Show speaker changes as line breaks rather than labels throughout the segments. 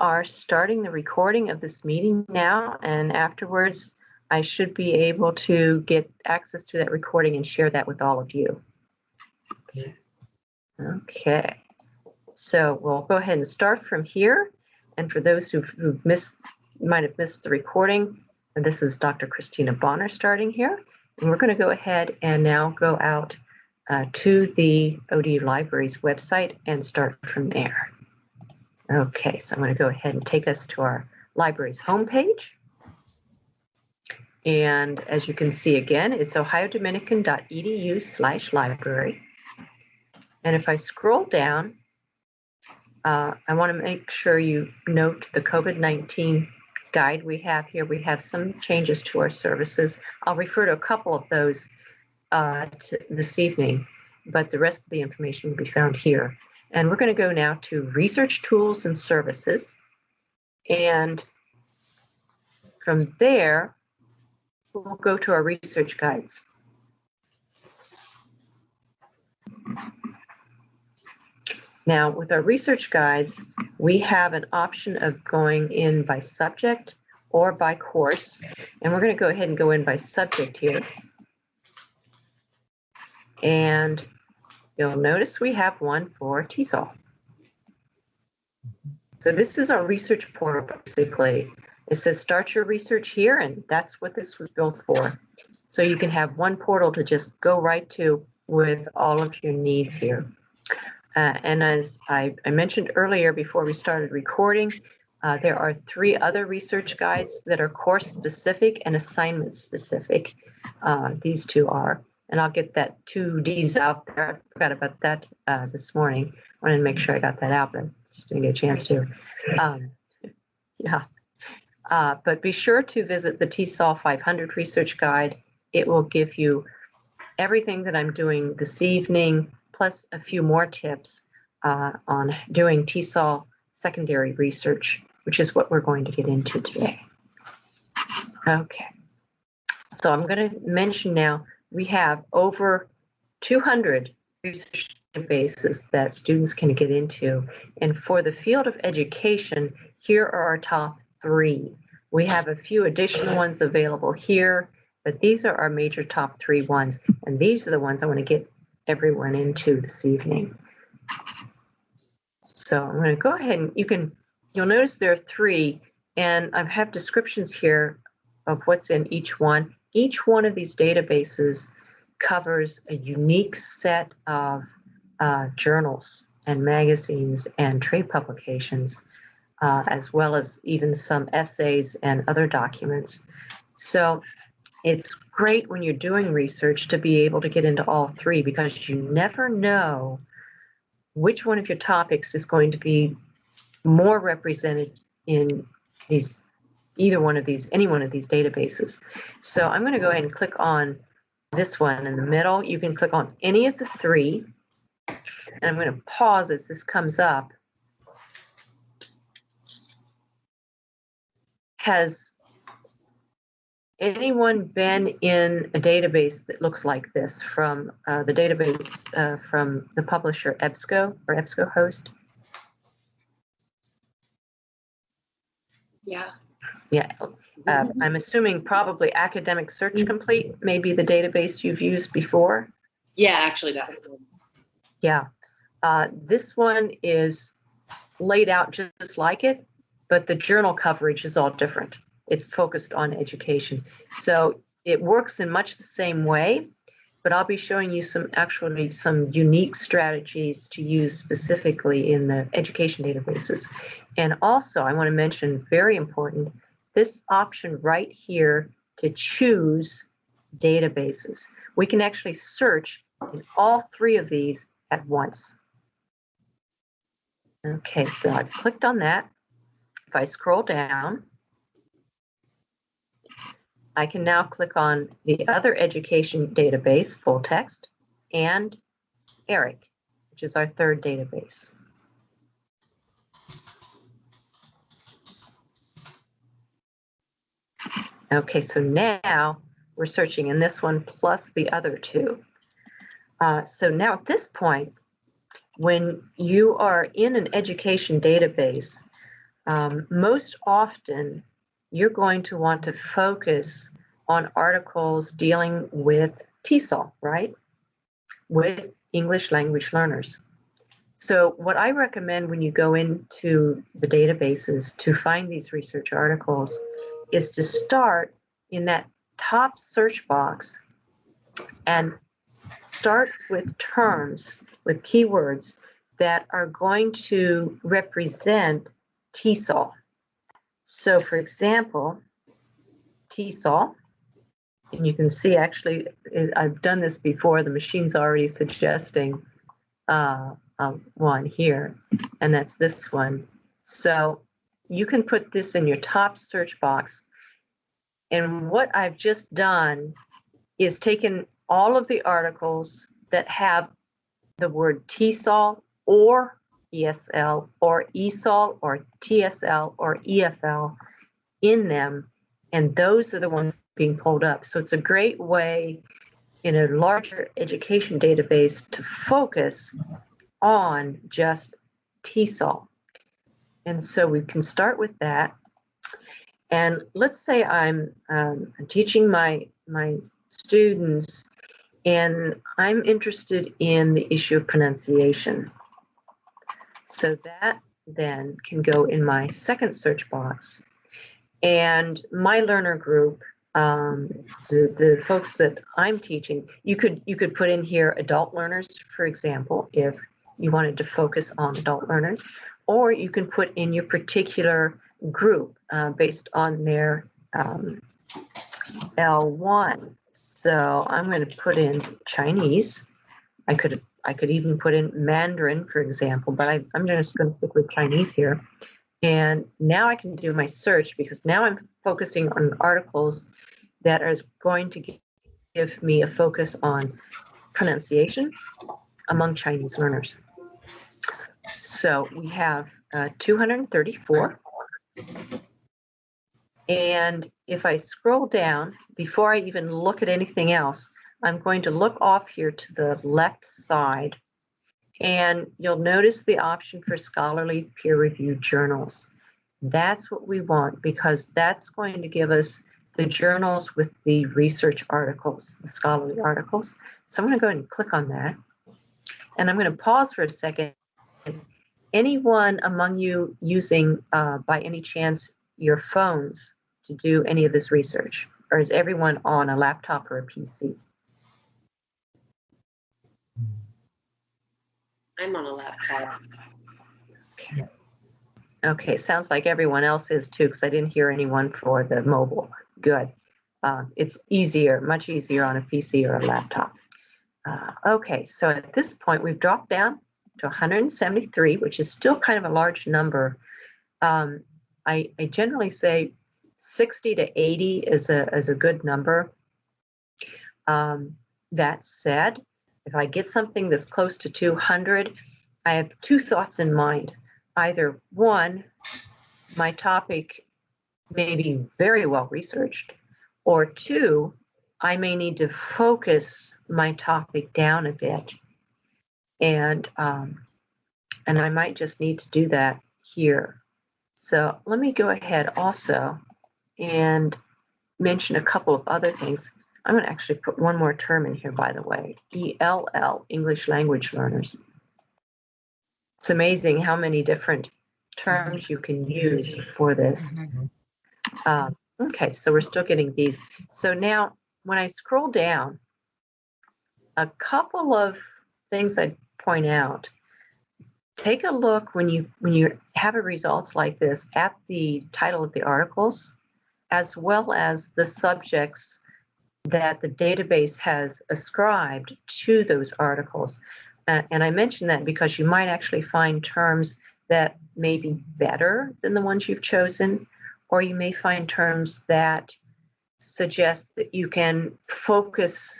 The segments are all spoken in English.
are starting the recording of this meeting now, and afterwards I should be able to get access to that recording and share that with all of you. Okay, so we'll go ahead and start from here. And for those who've might have missed the recording, and this is Dr. Christina Bonner starting here. And we're going to go ahead and now go out to the ODU Library's website and start from there. Okay, so I'm going to go ahead and take us to our library's homepage. And as you can see again, it's ohiodominican.edu/library. And if I scroll down, I want to make sure you note the COVID-19 guide we have here. We have some changes to our services. I'll refer to a couple of those this evening, but the rest of the information will be found here. And we're going to go now to Research Tools and Services. And from there, we'll go to our research guides. Now, with our research guides, we have an option of going in by subject or by course. And we're going to go ahead and go in by subject here. And you'll notice we have one for TESOL. So this is our research portal, basically. It says start your research here, and that's what this was built for. So you can have one portal to just go right to with all of your needs here. And as I mentioned earlier before we started recording, there are 3 other research guides that are course specific and assignment specific. These 2 are, and I'll get that 2 Ds out there. I forgot about that this morning. I wanted to make sure I got that out, but just didn't get a chance to. But be sure to visit the TSL500 research guide. It will give you everything that I'm doing this evening, plus a few more tips on doing TESOL secondary research, which is what we're going to get into today. Okay, so I'm going to mention now, we have over 200 research databases that students can get into. And for the field of education, here are our top 3. We have a few additional ones available here, but these are our major top 3 ones. And these are the ones I want to get everyone into this evening. So I'm going to go ahead and you'll notice there are 3, and I have descriptions here of what's in each one. Each one of these databases covers a unique set of journals and magazines and trade publications, as well as even some essays and other documents. So it's great when you're doing research to be able to get into all 3, because you never know which one of your topics is going to be more represented in any one of these databases. So I'm going to go ahead and click on this one in the middle. You can click on any of the 3, and I'm going to pause as this comes up. Has anyone been in a database that looks like this from the database from the publisher EBSCO or EBSCOhost?
Yeah.
Yeah. I'm assuming probably Academic Search Complete may be the database you've used before.
Yeah, actually that was one.
Yeah. This one is laid out just like it, but the journal coverage is all different. It's focused on education. So it works in much the same way, but I'll be showing you some unique strategies to use specifically in the education databases. And also I want to mention, very important, this option right here to choose databases. We can actually search in all 3 of these at once. Okay, so I've clicked on that. If I scroll down, I can now click on the other education database, full text, and ERIC, which is our 3rd database. Okay, so now we're searching in this one plus the other 2. So now at this point, when you are in an education database, most often you're going to want to focus on articles dealing with TESOL, right? With English language learners. So what I recommend when you go into the databases to find these research articles is to start in that top search box and start with terms, with keywords that are going to represent TESOL. So for example, TESOL, and you can see actually, I've done this before, the machine's already suggesting one here, and that's this one. So you can put this in your top search box. And what I've just done is taken all of the articles that have the word TESOL or ESL or ESOL or TSL or EFL in them, and those are the ones being pulled up. So it's a great way in a larger education database to focus on just TESOL. And so we can start with that. And let's say I'm teaching my students, and I'm interested in the issue of pronunciation. So that then can go in my second search box. And my learner group, the folks that I'm teaching, you could put in here adult learners, for example, if you wanted to focus on adult learners, or you can put in your particular group based on their L1. So I'm going to put in Chinese. I could even put in Mandarin, for example, but I'm just going to stick with Chinese here. And now I can do my search, because now I'm focusing on articles that are going to give me a focus on pronunciation among Chinese learners. So we have 234. And if I scroll down, before I even look at anything else, I'm going to look off here to the left side, and you'll notice the option for scholarly peer-reviewed journals. That's what we want, because that's going to give us the journals with the research articles, the scholarly articles. So I'm going to go ahead and click on that. And I'm going to pause for a second. Anyone among you using, by any chance, your phones to do any of this research? Or is everyone on a laptop or a PC?
I'm on a laptop.
Okay, sounds like everyone else is too, because I didn't hear anyone for the mobile. Good. It's easier, much easier on a PC or a laptop. Okay, so at this point, we've dropped down to 173, which is still kind of a large number. I generally say 60 to 80 is a good number. That said, if I get something that's close to 200, I have two thoughts in mind. Either one, my topic may be very well researched, or two, I may need to focus my topic down a bit. And I might just need to do that here. So let me go ahead also and mention a couple of other things. I'm going to actually put one more term in here, by the way, ELL, English Language Learners. It's amazing how many different terms you can use for this. Okay, so we're still getting these. So now when I scroll down, a couple of things I'd point out. Take a look when you have a results like this at the title of the articles, as well as the subjects that the database has ascribed to those articles. And I mention that because you might actually find terms that may be better than the ones you've chosen, or you may find terms that suggest that you can focus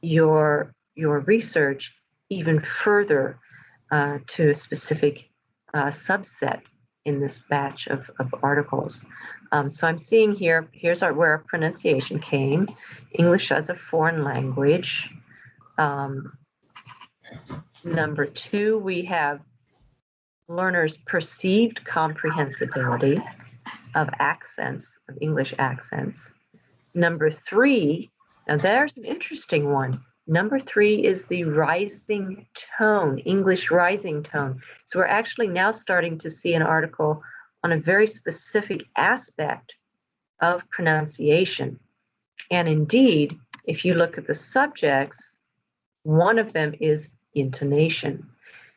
your research even further to a specific subset in this batch of articles. So I'm seeing here, here's where our pronunciation came, English as a foreign language. Number two, we have learners' perceived comprehensibility of accents, of English accents. Number 3, now there's an interesting one. Number 3 is the rising tone, English rising tone. So we're actually now starting to see an article on a very specific aspect of pronunciation. And indeed, if you look at the subjects, one of them is intonation.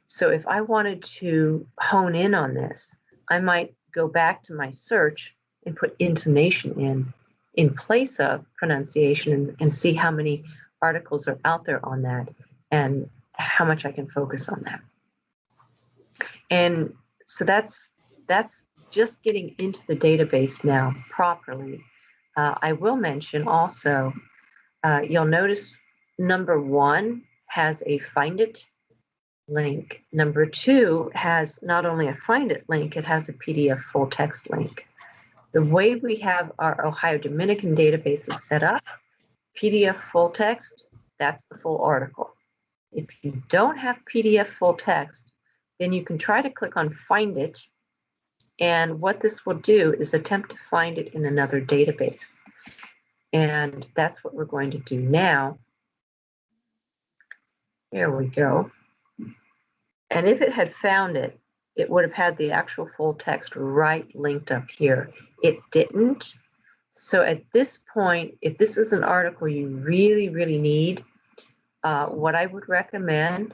So if I wanted to hone in on this, I might go back to my search and put intonation in place of pronunciation and see how many articles are out there on that and how much I can focus on that. And so that's just getting into the database now properly. I will mention also, you'll notice number 1 has a Find It link. Number 2 has not only a Find It link, it has a PDF full text link. The way we have our Ohio Dominican databases set up, PDF full text, that's the full article. If you don't have PDF full text, then you can try to click on Find It, and what this will do is attempt to find it in another database. And that's what we're going to do now. There we go. And if it had found it, it would have had the actual full text right linked up here. It didn't. So at this point, if this is an article you really, really need, what I would recommend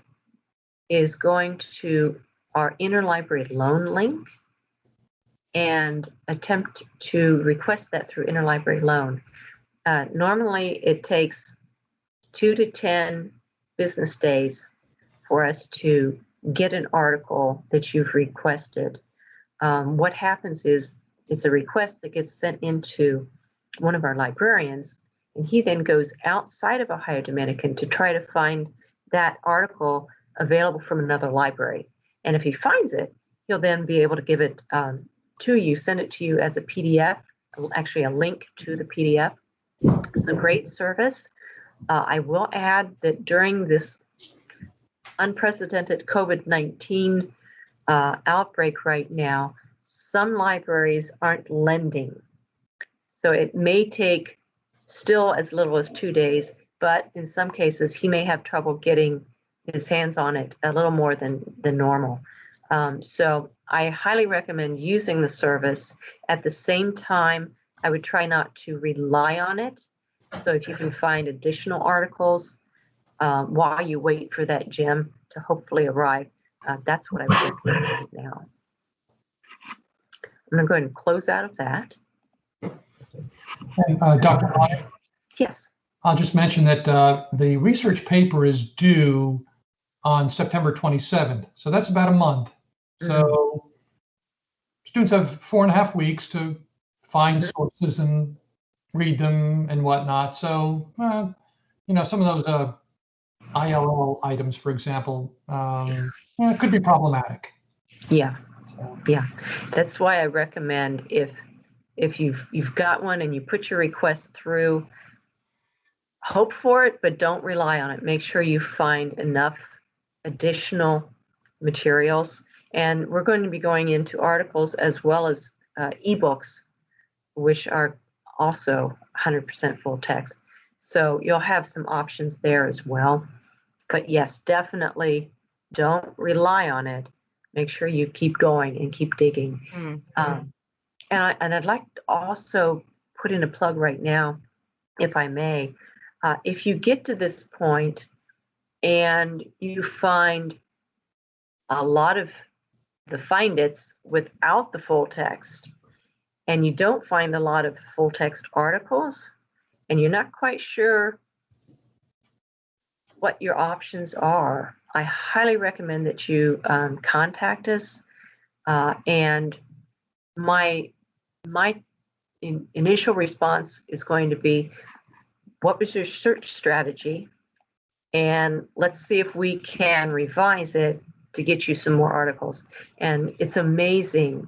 is going to our Interlibrary Loan link and attempt to request that through Interlibrary Loan. Normally, it takes 2 to 10 business days for us to get an article that you've requested. What happens is it's a request that gets sent into one of our librarians, and he then goes outside of Ohio Dominican to try to find that article available from another library. And if he finds it, he'll then be able to give it to you, send it to you as a PDF, actually a link to the PDF. It's a great service. I will add that during this unprecedented COVID-19 outbreak right now, some libraries aren't lending. So it may take still as little as 2 days, but in some cases, he may have trouble getting his hands on it a little more than normal. So I highly recommend using the service. At the same time, I would try not to rely on it. So if you can find additional articles while you wait for that gem to hopefully arrive, that's what I would recommend right now. I'm going to go ahead and close out of that.
And, Dr. Bonnet,
Yes.
I'll just mention that the research paper is due on September 27th. So that's about a month. So students have 4.5 weeks to find sources and read them and whatnot. So, some of those ILL items, for example, could be problematic.
Yeah. Yeah. That's why I recommend if you've got one and you put your request through, hope for it, but don't rely on it. Make sure you find enough additional materials. And we're going to be going into articles as well as ebooks, which are also 100% full text. So you'll have some options there as well. But yes, definitely don't rely on it. Make sure you keep going and keep digging. And I'd like to also put in a plug right now, if I may. If you get to this point and you find a lot of the find it's without the full text, and you don't find a lot of full text articles, and you're not quite sure what your options are, I highly recommend that you contact us. And my initial response is going to be, what was your search strategy? And let's see if we can revise it to get you some more articles. And it's amazing.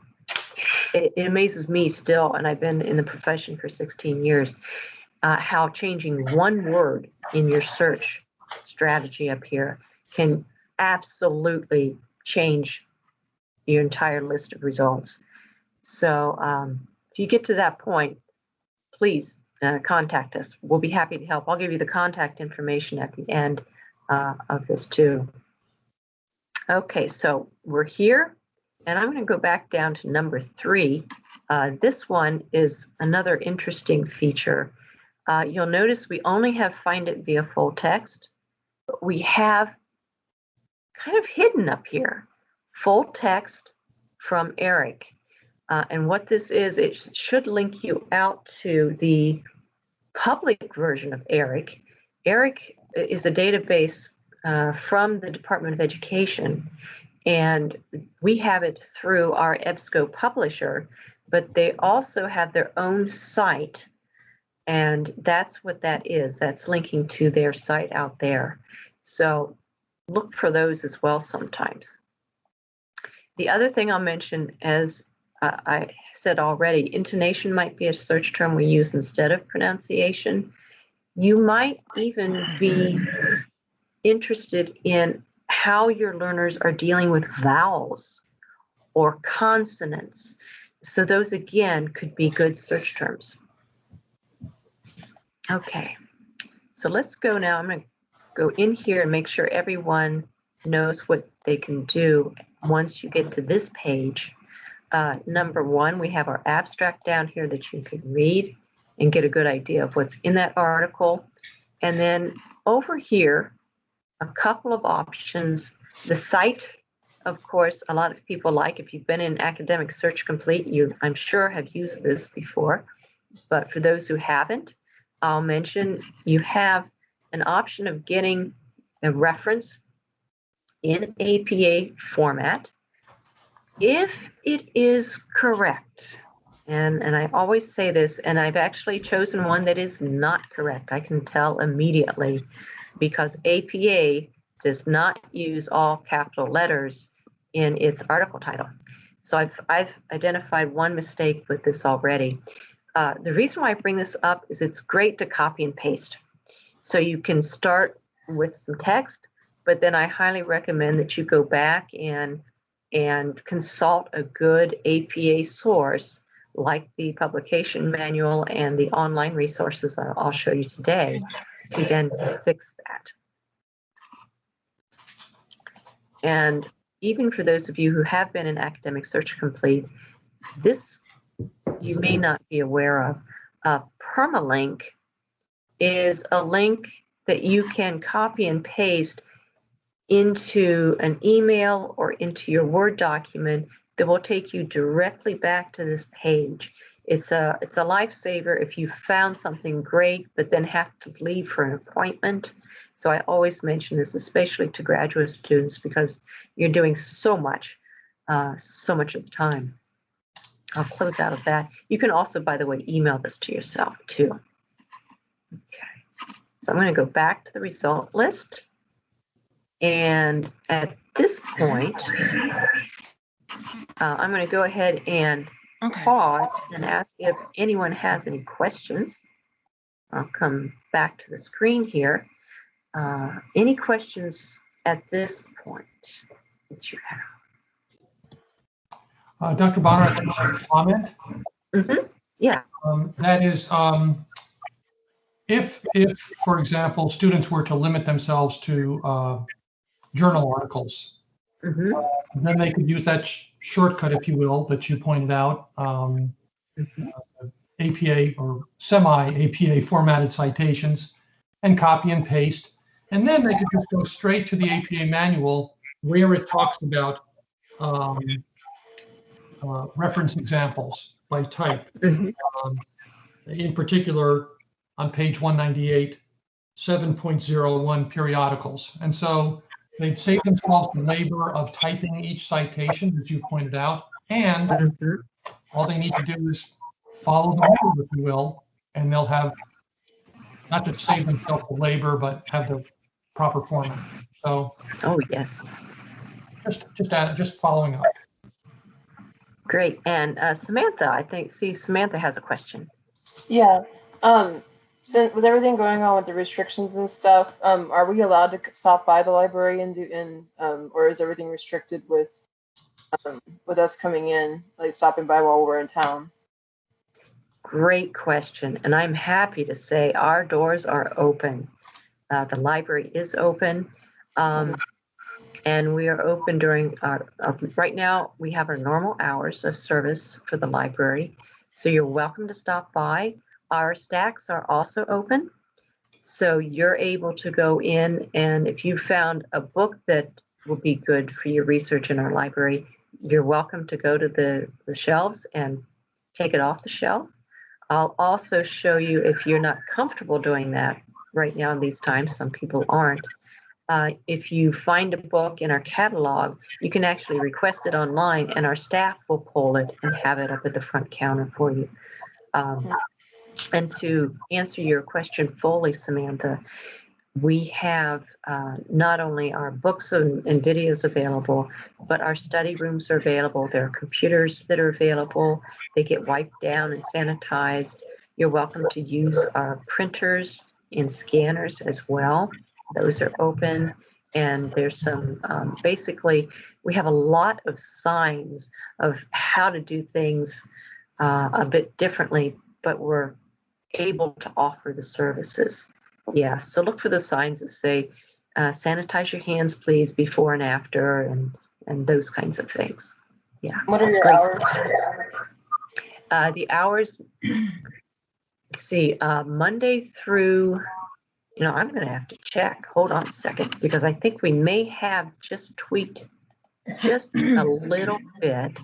It amazes me still, and I've been in the profession for 16 years, how changing one word in your search strategy up here can absolutely change your entire list of results. So if you get to that point, please contact us. We'll be happy to help. I'll give you the contact information at the end of this too. Okay, so we're here, and I'm going to go back down to number 3. This one is another interesting feature. You'll notice we only have find it via full text, but we have kind of hidden up here full text from Eric. And what this is, it should link you out to the public version of Eric. Eric is a database from the Department of Education, and we have it through our EBSCO publisher, but they also have their own site, and that's what that is. That's linking to their site out there. So look for those as well sometimes. The other thing I'll mention, as I said already, intonation might be a search term we use instead of pronunciation. You might even be interested in how your learners are dealing with vowels or consonants. So those, again, could be good search terms. Okay, so let's go now. I'm going to go in here and make sure everyone knows what they can do once you get to this page. Number 1, we have our abstract down here that you can read and get a good idea of what's in that article. And then over here, a couple of options. The site, of course, a lot of people like. If you've been in Academic Search Complete, you, I'm sure, have used this before. But for those who haven't, I'll mention you have an option of getting a reference in APA format if it is correct. And I always say this, and I've actually chosen one that is not correct. I can tell immediately, because APA does not use all capital letters in its article title. So I've identified one mistake with this already. The reason why I bring this up is it's great to copy and paste. So you can start with some text, but then I highly recommend that you go back and consult a good APA source like the publication manual and the online resources that I'll show you today to then fix that. And even for those of you who have been in Academic Search Complete, this you may not be aware of. Permalink is a link that you can copy and paste into an email or into your Word document that will take you directly back to this page. It's a lifesaver if you found something great but then have to leave for an appointment. So I always mention this, especially to graduate students, because you're doing so much of the time. I'll close out of that. You can also, by the way, email this to yourself too. Okay, so I'm going to go back to the result list. And at this point, I'm going to go ahead and pause and ask if anyone has any questions. I'll come back to the screen here. Any questions at this point that you have?
Dr. Bonner, I'd like to make a comment.
Mm-hmm. Yeah.
That is, if, for example, students were to limit themselves to journal articles,
Mm-hmm.
then they could use that shortcut, if you will, that you pointed out, APA or semi-APA formatted citations, and copy and paste. And then they could just go straight to the APA manual where it talks about reference examples by type.
Mm-hmm.
In particular, on page 198, 7.01 periodicals. And so they'd save themselves the labor of typing each citation, as you pointed out, and all they need to do is follow the rule, if you will, and they'll have not just save themselves the labor, but have the proper format. So,
oh yes,
just following up.
Great. And Samantha, I think, Samantha has a question.
Yeah. So with everything going on with the restrictions and stuff, are we allowed to stop by the library and do or is everything restricted with with us coming in, like stopping by while we're in town?
Great question. And I'm happy to say our doors are open. The library is open. And we are open during right now, we have our normal hours of service for the library. So you're welcome to stop by. Our stacks are also open. So you're able to go in, and if you found a book that will be good for your research in our library, you're welcome to go to the shelves and take it off the shelf. I'll also show you, if you're not comfortable doing that right now in these times, some people aren't. If you find a book in our catalog, you can actually request it online, and our staff will pull it and have it up at the front counter for you. And to answer your question fully, Samantha, we have not only our books and videos available, but our study rooms are available. There are computers that are available. They get wiped down and sanitized. You're welcome to use our printers and scanners as well. Those are open. And there's some, basically, we have a lot of signs of how to do things a bit differently, but we're able to offer the services. Yeah, so look for the signs that say, sanitize your hands, please, before and after, and those kinds of things. Yeah.
What are your
Great.
hours?
The hours, let's see, Monday through, I'm going to have to check. Hold on a second, because I think we may have just tweaked just a little bit.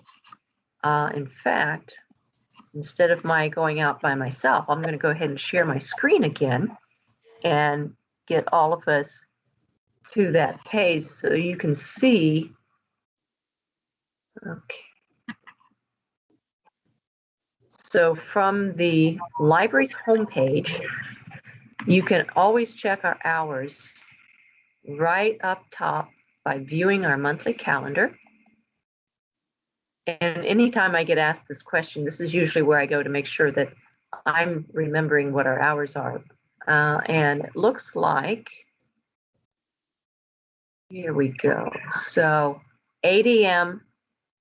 In fact, instead of my going out by myself, I'm going to go ahead and share my screen again and get all of us to that page so you can see. Okay. So from the library's homepage, you can always check our hours right up top by viewing our monthly calendar. And anytime I get asked this question, this is usually where I go to make sure that I'm remembering what our hours are. And it looks like, here we go. So 8 a.m.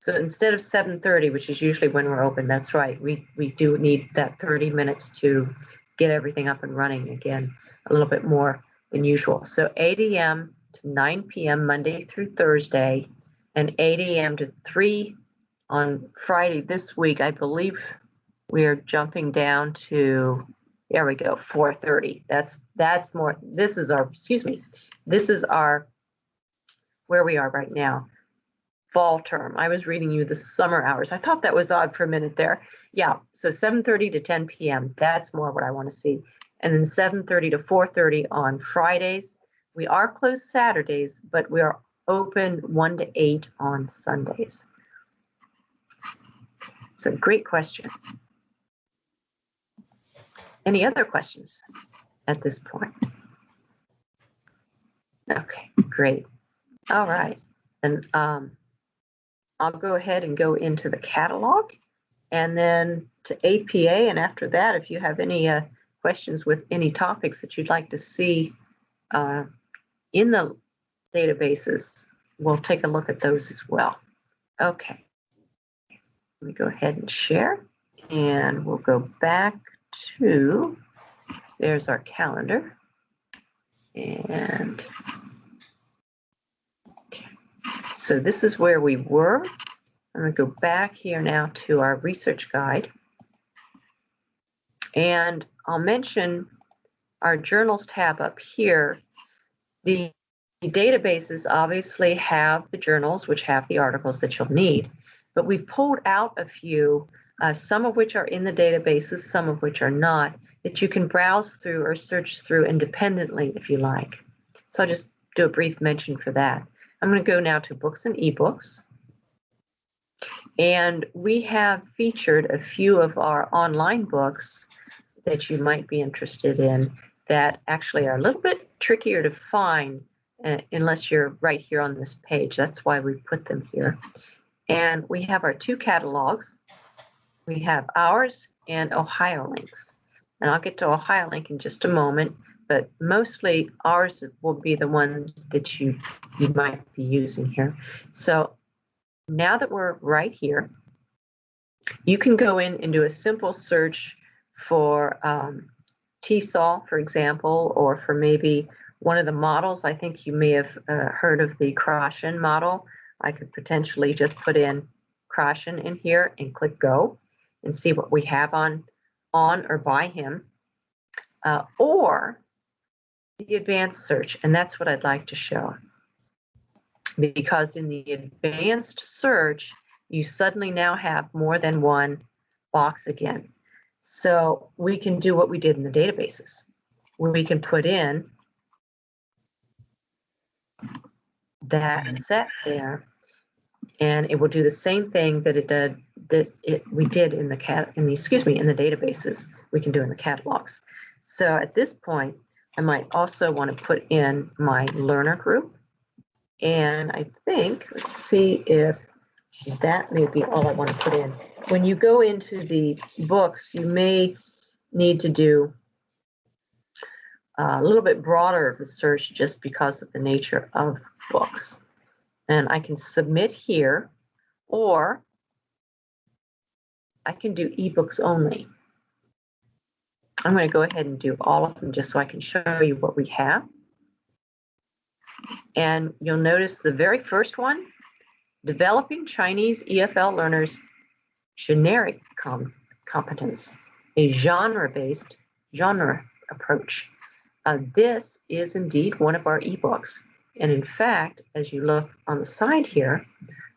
So instead of 7:30, which is usually when we're open, that's right. We do need that 30 minutes to get everything up and running again, a little bit more than usual. So 8 a.m. to 9 p.m. Monday through Thursday, and 8 a.m. to 3 on Friday this week. I believe we are jumping down to, there we go, 4:30. That's more, this is our, this is our, where we are right now, fall term. I was reading you the summer hours. I thought that was odd for a minute there. Yeah, so 7:30 to 10 p.m. That's more what I want to see. And then 7:30 to 4:30 on Fridays. We are closed Saturdays, but we are open 1 to 8 on Sundays. It's a great question. Any other questions at this point? Okay, great. All right. And I'll go ahead and go into the catalog and then to APA. And after that, if you have any questions with any topics that you'd like to see in the databases, we'll take a look at those as well. Okay. Let me go ahead and share, and we'll go back to, there's our calendar. And okay. So this is where we were. I'm going to go back here now to our research guide. And I'll mention our journals tab up here. The databases obviously have the journals, which have the articles that you'll need, but we've pulled out a few, some of which are in the databases, some of which are not, that you can browse through or search through independently if you like. So I'll just do a brief mention for that. I'm going to go now to books and ebooks. And we have featured a few of our online books that you might be interested in that actually are a little bit trickier to find unless you're right here on this page. That's why we put them here. And we have our two catalogs. We have ours and Ohio links. And I'll get to Ohio link in just a moment, but mostly ours will be the one that you might be using here. So now that we're right here, you can go in and do a simple search for TESOL, for example, or for maybe one of the models. I think you may have heard of the Krashen model. I could potentially just put in Krashen in here and click go and see what we have on or by him, or the advanced search. And that's what I'd like to show. Because in the advanced search, you suddenly now have more than one box again. So we can do what we did in the databases, where we can put in that set there, and it will do the same thing that we did in the databases. We can do in the catalogs. So at this point, I might also want to put in my learner group, and I think, let's see if that may be all I want to put in. When you go into the books, you may need to do a little bit broader of a search just because of the nature of books. And I can submit here, or I can do ebooks only. I'm going to go ahead and do all of them just so I can show you what we have. And you'll notice the very first one, Developing Chinese EFL Learners Generic Competence, a genre-based approach. This is indeed one of our ebooks. And in fact, as you look on the side here,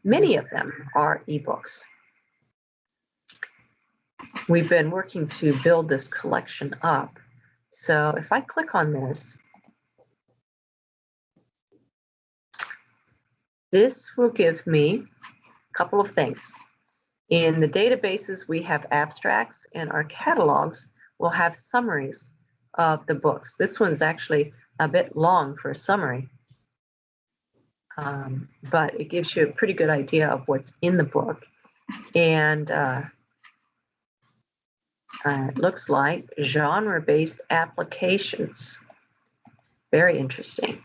many of them are ebooks. We've been working to build this collection up. So if I click on this, this will give me a couple of things. In the databases, we have abstracts, and our catalogs will have summaries of the books. This one's actually a bit long for a summary, but it gives you a pretty good idea of what's in the book. And it looks like genre-based applications. Very interesting.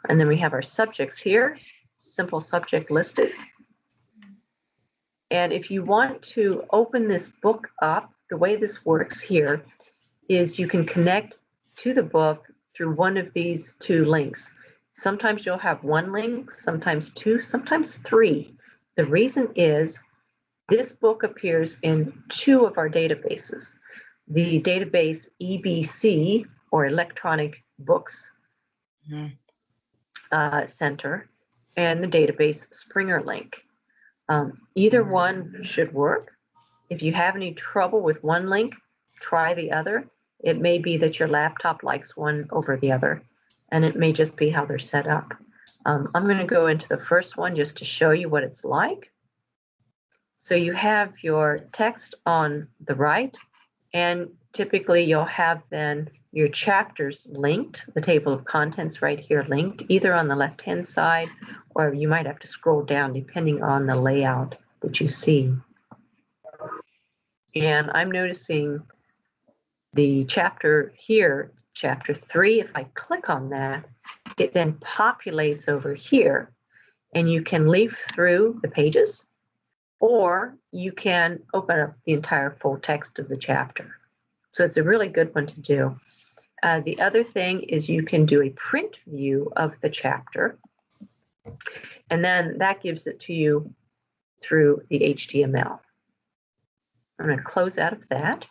And then we have our subjects here, simple subject listed. And if you want to open this book up, the way this works here is you can connect to the book through one of these two links. Sometimes you'll have one link, sometimes two, sometimes three. The reason is this book appears in two of our databases, the database EBC, or Electronic Books Center, and the database Springer Link. Either one should work. If you have any trouble with one link, try the other. It may be that your laptop likes one over the other, and it may just be how they're set up. I'm going to go into the first one just to show you what it's like. So you have your text on the right, and typically you'll have then your chapters linked, the table of contents right here linked, either on the left-hand side, or you might have to scroll down depending on the layout that you see. And I'm noticing the chapter here, chapter 3, if I click on that, it then populates over here, and you can leaf through the pages, or you can open up the entire full text of the chapter. So it's a really good one to do. The other thing is you can do a print view of the chapter, and then that gives it to you through the HTML. I'm going to close out of that.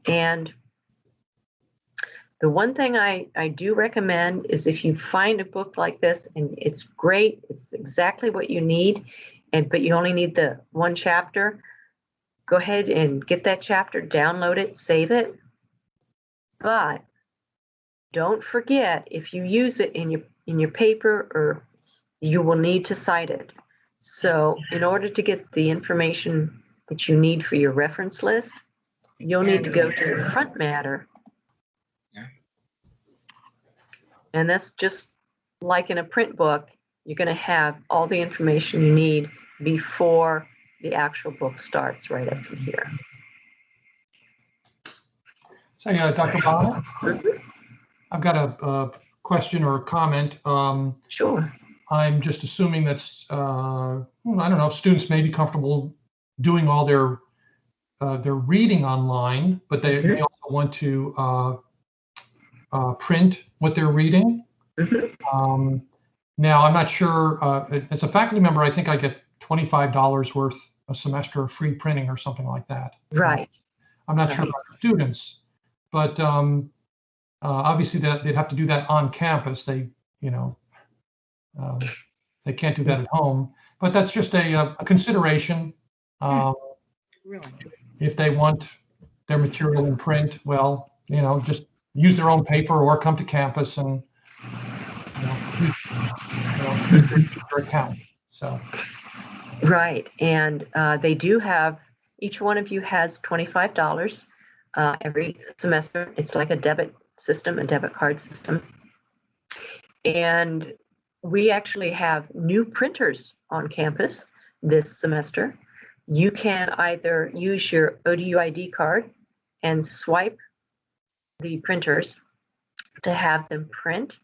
And the one thing I do recommend is if you find a book like this and it's great, it's exactly what you need, but you only need the one chapter, go ahead and get that chapter, download it, save it. But don't forget, if you use it in your paper, or you will need to cite it. So in order to get the information that you need for your reference list, you'll need to go to the front matter. And that's just like in a print book, you're going to have all the information you need before the actual book starts right up in here.
So, Dr. Bonner, I've got a question or a comment.
Sure.
I'm just assuming that's, I don't know, students may be comfortable doing all their reading online, but they also want to print what they're reading. Now, I'm not sure, as a faculty member, I think I get $25 worth a semester of free printing or something like that.
Right.
I'm not sure about students, but obviously they'd have to do that on campus. They can't do that at home, but that's just a consideration.
Really?
If they want their material in print, well, just use their own paper or come to campus and use their account. So.
Right, and they do have, each one of you has $25 every semester. It's like a debit system, a debit card system. And we actually have new printers on campus this semester. You can either use your ODU ID card and swipe the printers to have them print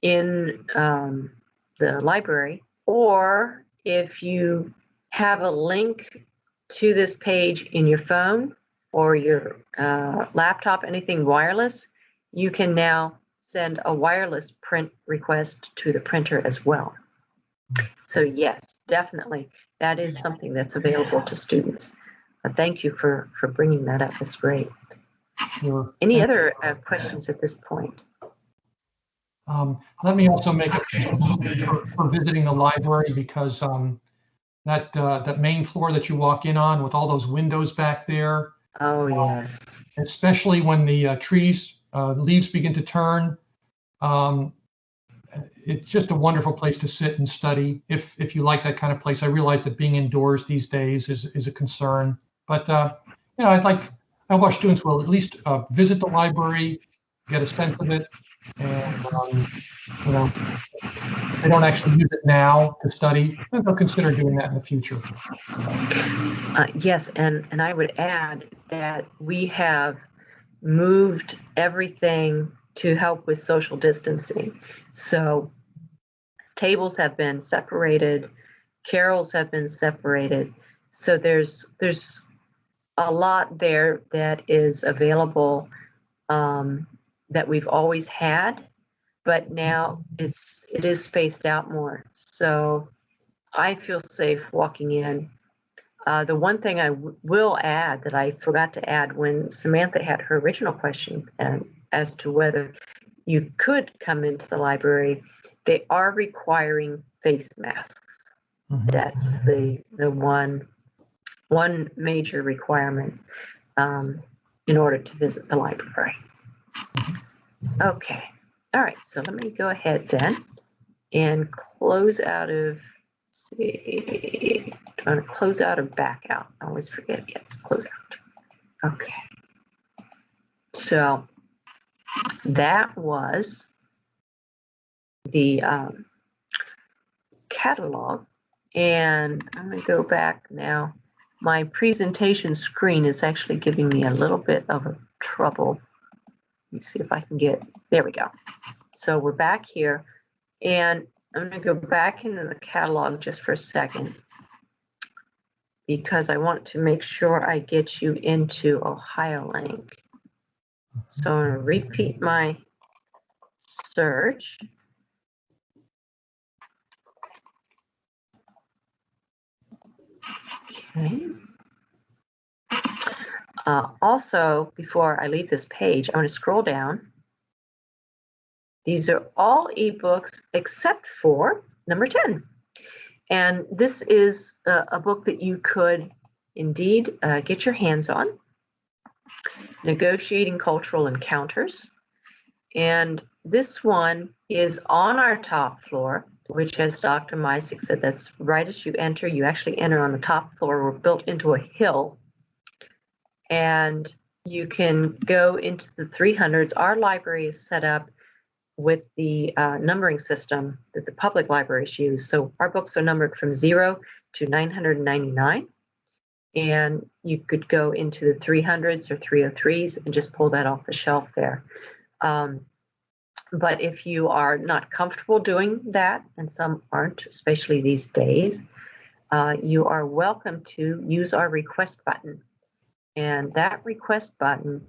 in the library, or if you have a link to this page in your phone or your laptop, anything wireless, you can now send a wireless print request to the printer as well. So yes, definitely, that is something that's available to students. Thank you for bringing that up. That's great.
Sure.
Any other questions at this point?
Let me also make a case for visiting the library, because that main floor that you walk in on with all those windows back there.
Oh, yes.
Especially when the leaves begin to turn. It's just a wonderful place to sit and study if you like that kind of place. I realize that being indoors these days is a concern, but I hope our students will at least visit the library, get a sense of it, and they don't actually use it now to study, then they'll consider doing that in the future.
Yes, and I would add that we have moved everything to help with social distancing. So tables have been separated, carrels have been separated. So there's a lot there that is available that we've always had, but now it is spaced out more. So I feel safe walking in. The one thing I will add that I forgot to add when Samantha had her original question as to whether you could come into the library, they are requiring face masks. That's the one major requirement in order to visit the library. Okay. All right. So let me go ahead then and close out of. Trying to close out or back out. I always forget. Yes, close out. Okay. So that was the catalog, and I'm going to go back now. My presentation screen is actually giving me a little bit of a trouble. Let me see if I can get, there we go. So we're back here, and I'm going to go back into the catalog just for a second, because I want to make sure I get you into OhioLink. So I'm going to repeat my search. Okay. Also, before I leave this page, I'm going to scroll down. These are all ebooks except for number 10. And this is a book that you could indeed get your hands on, Negotiating Cultural Encounters. And this one is on our top floor, which, as Dr. Meisick said, that's right as you enter. You actually enter on the top floor. We're built into a hill. And you can go into the 300s. Our library is set up with the numbering system that the public libraries use. So our books are numbered from 0 to 999. And you could go into the 300s or 303s and just pull that off the shelf there. But if you are not comfortable doing that, and some aren't, especially these days, you are welcome to use our request button. And that request button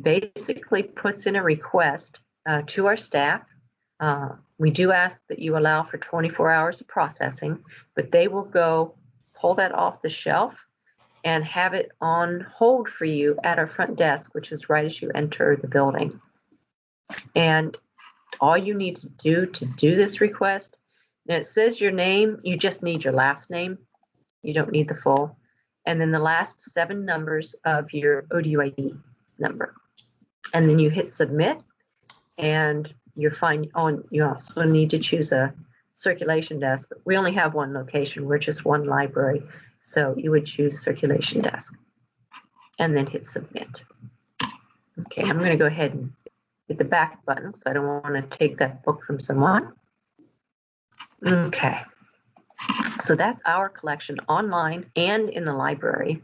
basically puts in a request to our staff. We do ask that you allow for 24 hours of processing, but they will go pull that off the shelf and have it on hold for you at our front desk, which is right as you enter the building. And all you need to do this request, and it says your name, you just need your last name. You don't need the full. And then the last 7 numbers of your ODUID number. And then you hit submit, and you're fine. Oh, you also need to choose a circulation desk. We only have one location. We're just one library. So you would choose circulation desk and then hit submit. Okay, I'm going to go ahead and hit the back button because I don't want to take that book from someone. Okay, so that's our collection online and in the library.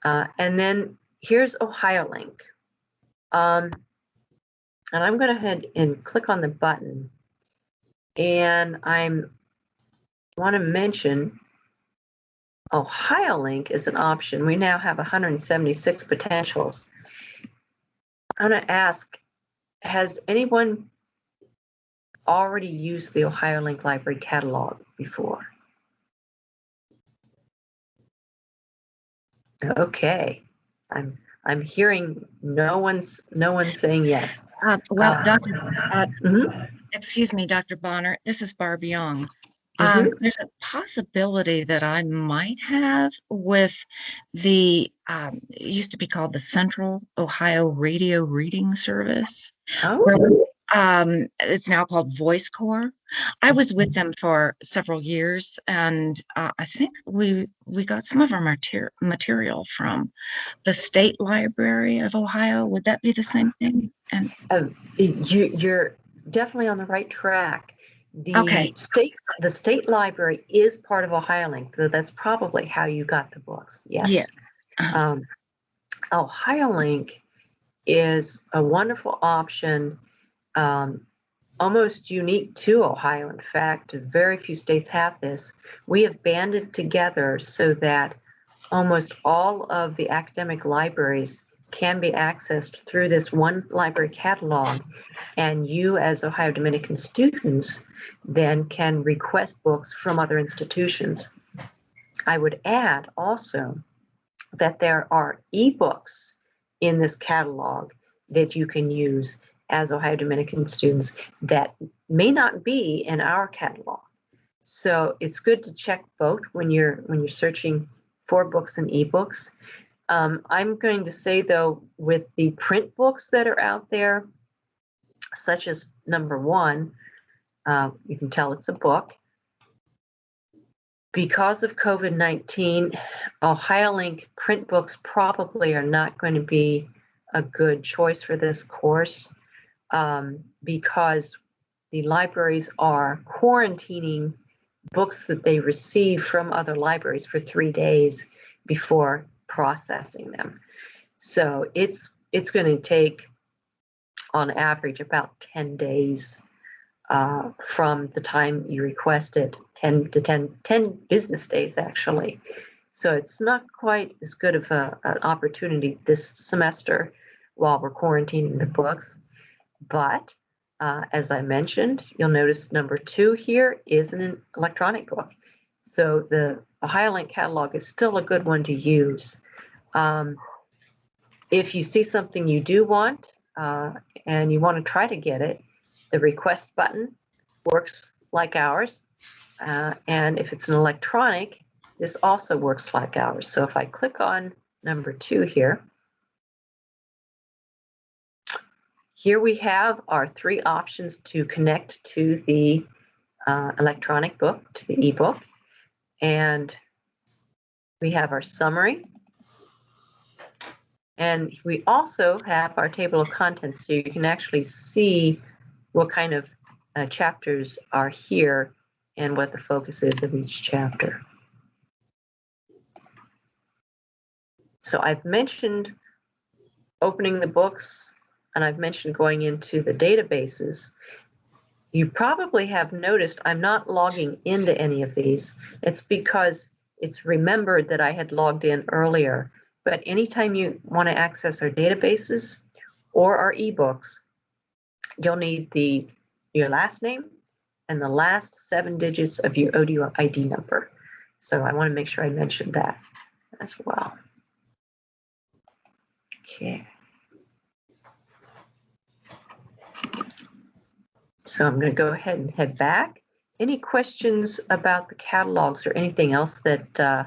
And then here's OhioLink. And I'm going to head and click on the button. And I want to mention OhioLink is an option. We now have 176 potentials. I'm going to ask, has anyone already used the OhioLink Library Catalog before? Okay, I'm hearing no one's saying yes.
Excuse me, Dr. Bonner. This is Barb Young.
Mm-hmm.
There's a possibility that I might have with the, it used to be called the Central Ohio Radio Reading Service.
Oh.
Where, it's now called Voice Corps. I was with them for several years, and I think we got some of our material from the State Library of Ohio. Would that be the same thing? And
you're definitely on the right track.
Okay.
The state library is part of OhioLink, so that's probably how you got the books. Yes.
Yeah.
OhioLink is a wonderful option, almost unique to Ohio. In fact, very few states have this. We have banded together so that almost all of the academic libraries can be accessed through this one library catalog, and you as Ohio Dominican students then can request books from other institutions. I would add also that there are ebooks in this catalog that you can use as Ohio Dominican students that may not be in our catalog. So it's good to check both when you're searching for books and ebooks. I'm going to say, though, with the print books that are out there, such as number 1, you can tell it's a book. Because of COVID-19, OhioLink print books probably are not going to be a good choice for this course, because the libraries are quarantining books that they receive from other libraries for 3 days before processing them. So it's going to take, on average, about 10 days from the time you request it, 10 business days, actually. So it's not quite as good of an opportunity this semester while we're quarantining the books. But as I mentioned, you'll notice number 2 here is an electronic book. So the OhioLink catalog is still a good one to use. If you see something you do want and you want to try to get it, the request button works like ours. And if it's an electronic, this also works like ours. So if I click on number 2 here, here we have our 3 options to connect to the electronic book, to the ebook. And we have our summary. And we also have our table of contents, so you can actually see what kind of chapters are here and what the focus is of each chapter. So I've mentioned opening the books and I've mentioned going into the databases, you probably have noticed I'm not logging into any of these. It's because it's remembered that I had logged in earlier. But anytime you want to access our databases or our ebooks, you'll need your last name and the last 7 digits of your ODU ID number. So I want to make sure I mentioned that as well. Okay. So I'm going to go ahead and head back. Any questions about the catalogs or anything else that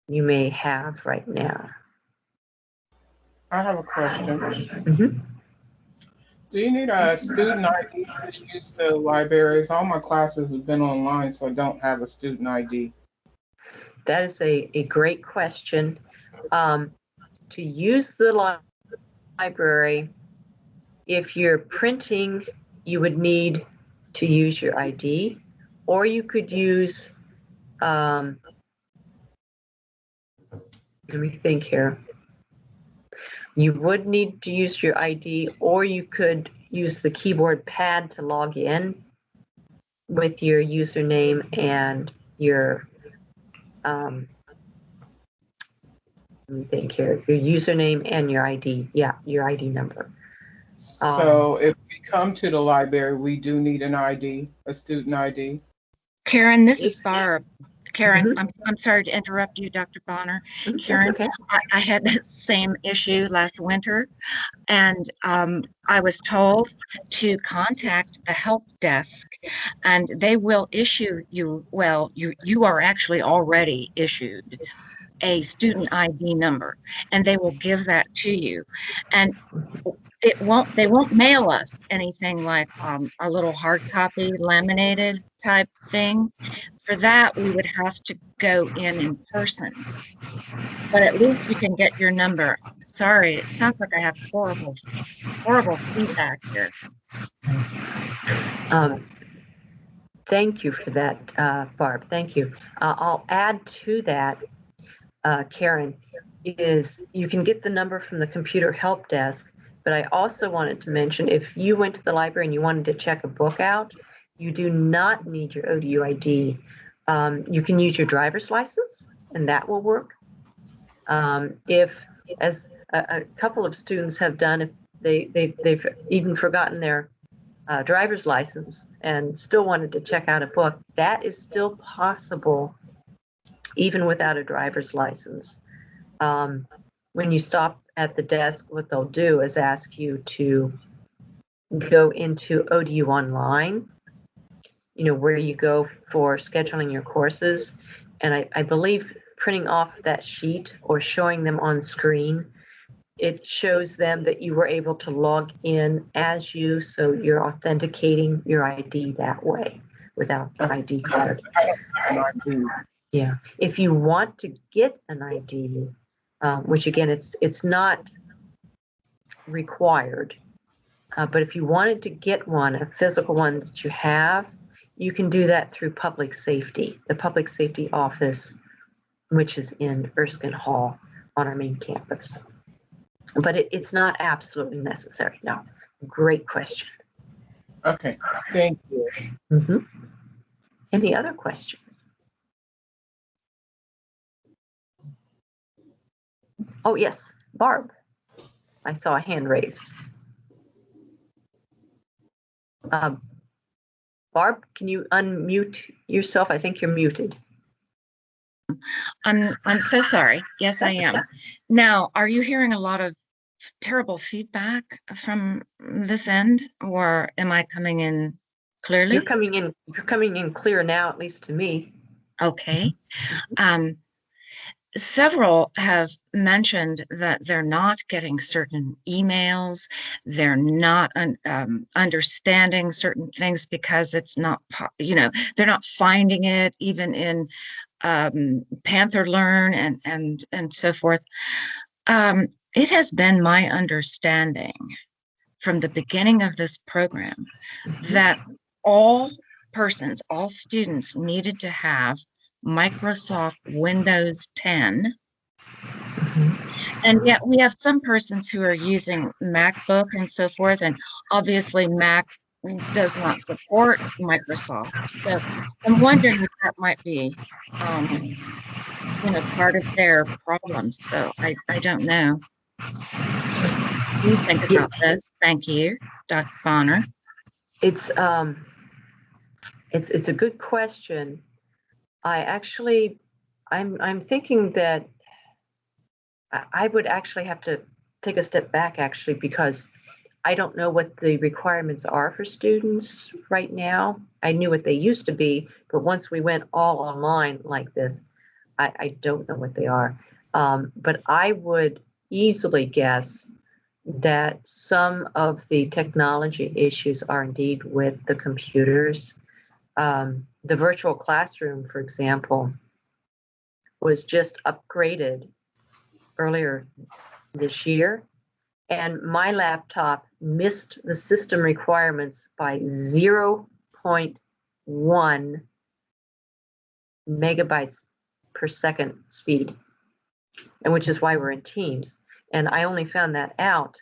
you may have right now?
I have a question.
Mm-hmm.
Do you need a student ID to use the libraries? All my classes have been online, so I don't have a student ID.
That is a great question. To use the library, if you're printing, you would need to use your ID, or you could use, let me think here. You would need to use your ID, or you could use the keyboard pad to log in with your username and your, let me think here, your username and your ID. Yeah, your ID number.
So if we come to the library, we do need an ID, a student ID.
Karen, this is Barb. Karen,
Mhm.
I'm sorry to interrupt you, Dr. Bonner.
That's
Karen,
okay.
I had that same issue last winter, and I was told to contact the help desk, and they will issue you, well, you are actually already issued a student ID number, and they will give that to you. And they won't mail us anything like a little hard copy laminated type thing. For that, we would have to go in person, but at least you can get your number. Sorry, it sounds like I have horrible feedback here.
Thank you for that, Barb. Thank you. I'll add to that, Karen, is you can get the number from the computer help desk, but I also wanted to mention if you went to the library and you wanted to check a book out, you do not need your ODU ID. You can use your driver's license, and that will work. If, as a couple of students have done, if they've even forgotten their driver's license and still wanted to check out a book, that is still possible even without a driver's license. When you stop at the desk, what they'll do is ask you to go into ODU Online, where you go for scheduling your courses. And I believe printing off that sheet or showing them on screen, it shows them that you were able to log in as you, so you're authenticating your ID that way without the ID card. Yeah, if you want to get an ID, which again, it's not required, but if you wanted to get one, a physical one that you have, you can do that through public safety, the public safety office, which is in Erskine Hall on our main campus. But it's not absolutely necessary. No, great question.
Okay, thank you.
Mm-hmm. Any other questions? Oh, yes, Barb. I saw a hand raised. Barb, can you unmute yourself? I think you're muted.
I'm so sorry. Yes, I am. Now, are you hearing a lot of terrible feedback from this end, or am I coming in clearly?
You're coming in clear now, at least to me.
Okay. Several have mentioned that they're not getting certain emails, they're not understanding certain things because it's not, they're not finding it even in Panther Learn and so forth. It has been my understanding from the beginning of this program that all students needed to have Microsoft Windows 10 And yet we have some persons who are using MacBook and so forth, and obviously Mac does not support Microsoft. So I'm wondering if that might be, part of their problems. So I don't know. What do you think about this? Thank you, Dr. Bonner.
It's a good question. I'm thinking that I would actually have to take a step back actually, because I don't know what the requirements are for students right now. I knew what they used to be, but once we went all online like this, I don't know what they are. But I would easily guess that some of the technology issues are indeed with the computers. The virtual classroom, for example, was just upgraded earlier this year, and my laptop missed the system requirements by 0.1 megabytes per second speed, and which is why we're in Teams. And I only found that out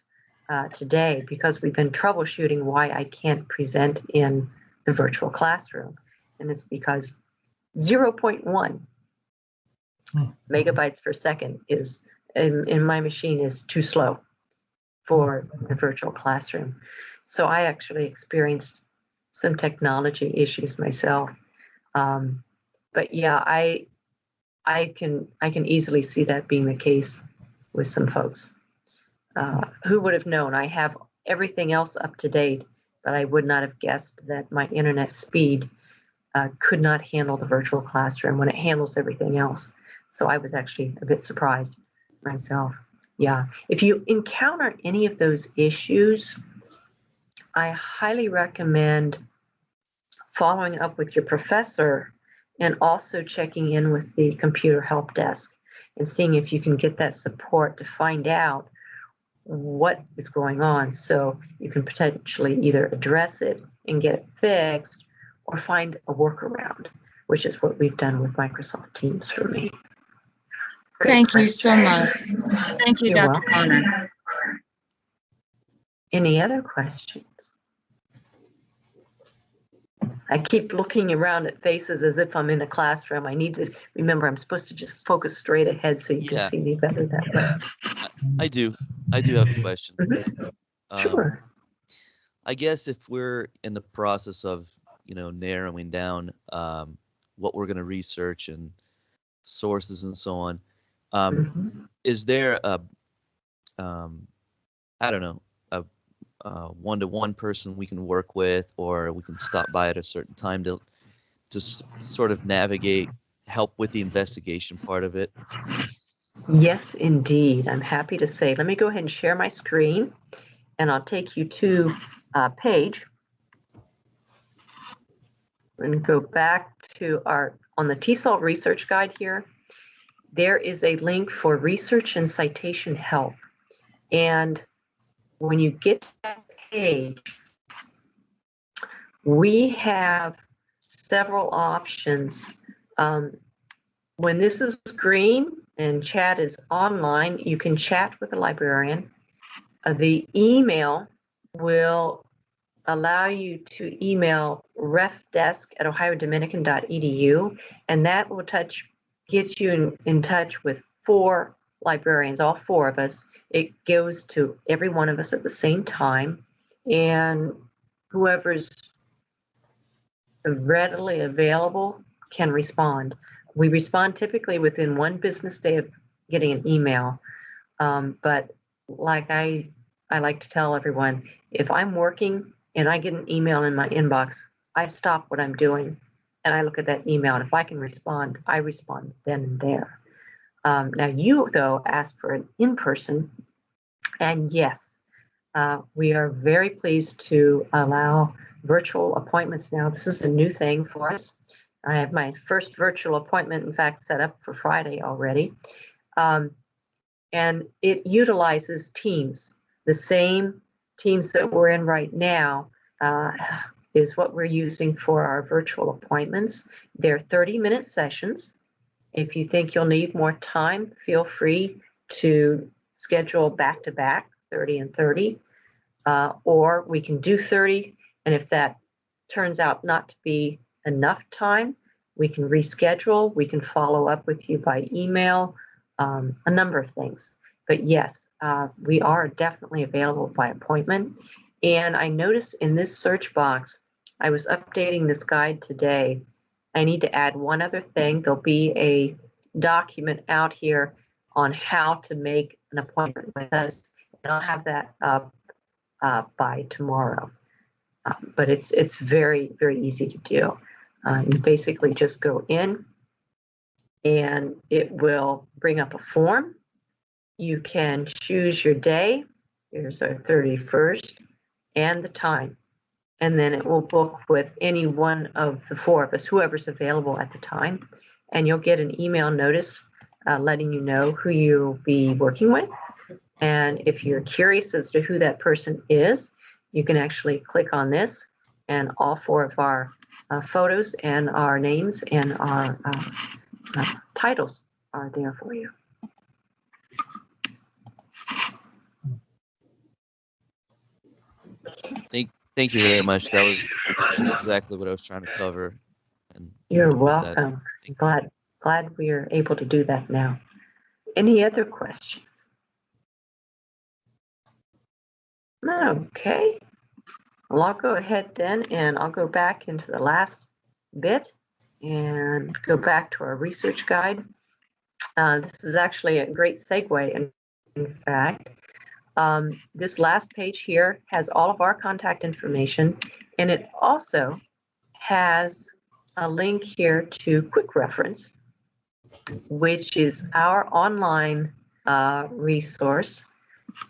today because we've been troubleshooting why I can't present in the virtual classroom. And it's because 0.1 megabytes per second is in my machine is too slow for the virtual classroom. So I actually experienced some technology issues myself. But yeah, I can easily see that being the case with some folks. Who would have known? I have everything else up to date, but I would not have guessed that my internet speed could not handle the virtual classroom when it handles everything else. So I was actually a bit surprised myself. Yeah, if you encounter any of those issues, I highly recommend following up with your professor and also checking in with the computer help desk and seeing if you can get that support to find out what is going on, so you can potentially either address it and get it fixed or find a workaround, which is what we've done with Microsoft Teams for me. Great
Thank you so much. Thank you,
You're
Dr. Bonner.
Any other questions? I keep looking around at faces as if I'm in a classroom. I need to remember I'm supposed to just focus straight ahead so you can see me better that way.
I do have a question.
Sure.
I guess if we're in the process of, narrowing down what we're going to research and sources and so on, is there a one-to-one person we can work with, or we can stop by at a certain time to sort of help with the investigation part of it?
Yes, indeed. I'm happy to say. Let me go ahead and share my screen, and I'll take you to a page. We're going to go back to on the TESOL research guide here. There is a link for research and citation help. And when you get to that page, we have several options. When this is green and chat is online, you can chat with the librarian. The email will allow you to email refdesk@ohiodominican.edu, and that will get you in touch with 4 librarians, all 4 of us. It goes to every one of us at the same time, and whoever's readily available can respond. We respond typically within 1 business day of getting an email, but like I like to tell everyone, if I'm working and I get an email in my inbox, I stop what I'm doing and I look at that email, and if I can respond, I respond then and there. Now you, though, asked for an in-person, and yes, we are very pleased to allow virtual appointments now. This is a new thing for us. I have my first virtual appointment, in fact, set up for Friday already. And it utilizes Teams. The same Teams that we're in right now is what we're using for our virtual appointments. They're 30-minute sessions. If you think you'll need more time, feel free to schedule back-to-back 30 and 30, or we can do 30, and if that turns out not to be enough time, we can reschedule, we can follow up with you by email, a number of things. But yes, we are definitely available by appointment. And I noticed in this search box, I was updating this guide today. I need to add one other thing. There'll be a document out here on how to make an appointment with us. And I'll have that up by tomorrow. But it's very, very easy to do. You basically just go in and it will bring up a form. You can choose your day. Here's our 31st and the time. And then it will book with any one of the four of us, whoever's available at the time. And you'll get an email notice letting you know who you'll be working with. And if you're curious as to who that person is, you can actually click on this, and all four of our photos and our names and our titles are there for you.
Thank you very much. That was exactly what I was trying to cover. And
You're welcome. Glad we are able to do that now. Any other questions? Okay. Well, I'll go ahead then, and I'll go back into the last bit and go back to our research guide. This is actually a great segue, in fact. This last page here has all of our contact information, and it also has a link here to Quick Reference, which is our online resource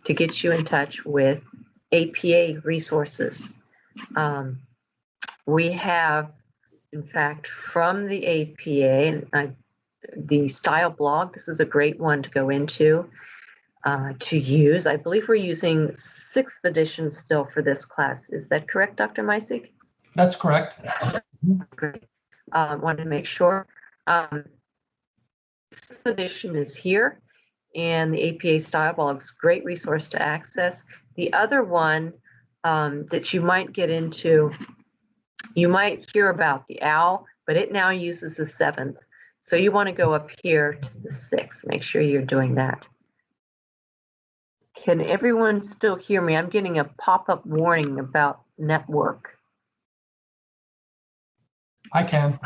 to get you in touch with APA resources. We have, in fact, from the APA, the style blog, this is a great one to go into, to use. I believe we're using 6th edition still for this class. Is that correct, Dr. Meisig?
That's correct.
Great. Wanted to make sure. 6th edition is here, and the APA style blog is a great resource to access. The other one that you might get into, you might hear about the OWL, but it now uses the 7th. So you want to go up here to the 6th. Make sure you're doing that. Can everyone still hear me? I'm getting a pop-up warning about network.
I can.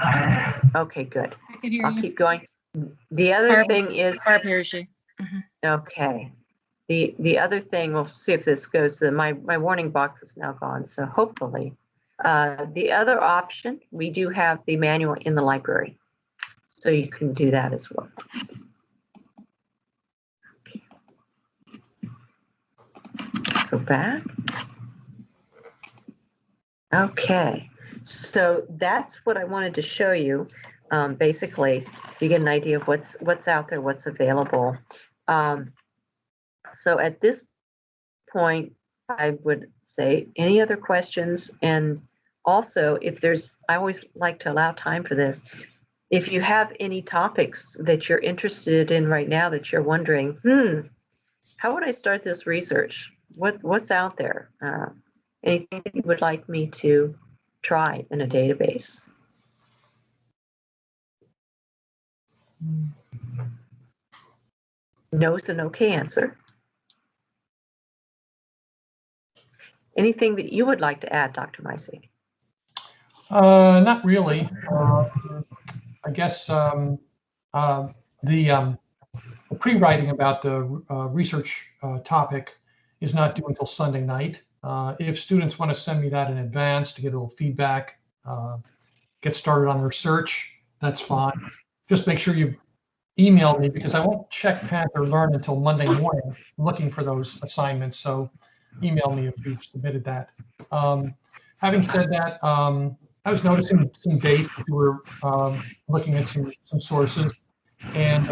Okay, good.
I can hear
I'll
you.
keep going. The other thing is,
Barb hears you.
okay. The other thing, we'll see if this goes, my warning box is now gone, so hopefully. The other option, we do have the manual in the library, so you can do that as well. Okay. Go back. Okay, so that's what I wanted to show you, basically, so you get an idea of what's out there, what's available. So at this point, I would say any other questions, and also if there's, I always like to allow time for this. If you have any topics that you're interested in right now that you're wondering, how would I start this research? What's out there? Anything that you would like me to try in a database? No is an okay answer. Anything that you would like to add, Dr. Meisig?
Not really. I guess the pre-writing about the research topic is not due until Sunday night. If students want to send me that in advance to get a little feedback, get started on their search, that's fine. Just make sure you email me, because I won't check Panther Learn until Monday morning looking for those assignments. So email me if you've submitted that. Having said that, I was noticing some dates. You were looking at some sources, and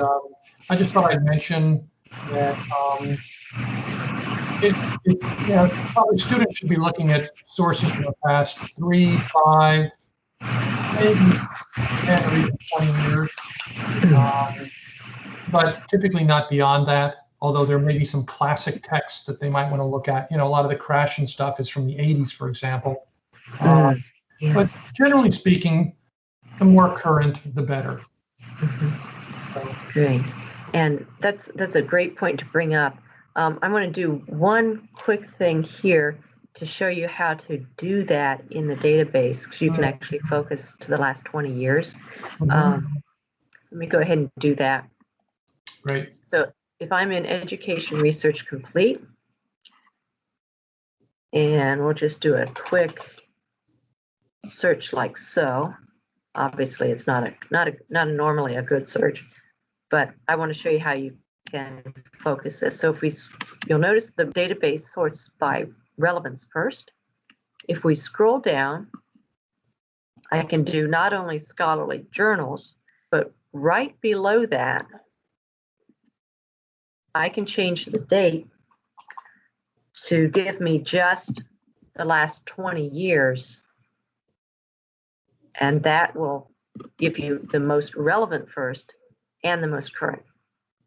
I just thought I'd mention that probably students should be looking at sources from the past 3, 5, maybe 10 or even 20 years, but typically not beyond that. although there may be some classic texts that they might want to look at. A lot of the Krashen stuff is from the 80s, for example. But
Yes.
generally speaking, the more current, the better.
Great. And that's a great point to bring up. I'm going to do one quick thing here to show you how to do that in the database, so you can actually focus to the last 20 years. So let me go ahead and do that.
Great.
So if I'm in Education Research Complete, and we'll just do a quick search like so. Obviously, it's not normally a good search, but I want to show you how you can focus this. So you'll notice the database sorts by relevance first. If we scroll down, I can do not only scholarly journals, but right below that, I can change the date to give me just the last 20 years. And that will give you the most relevant first and the most current.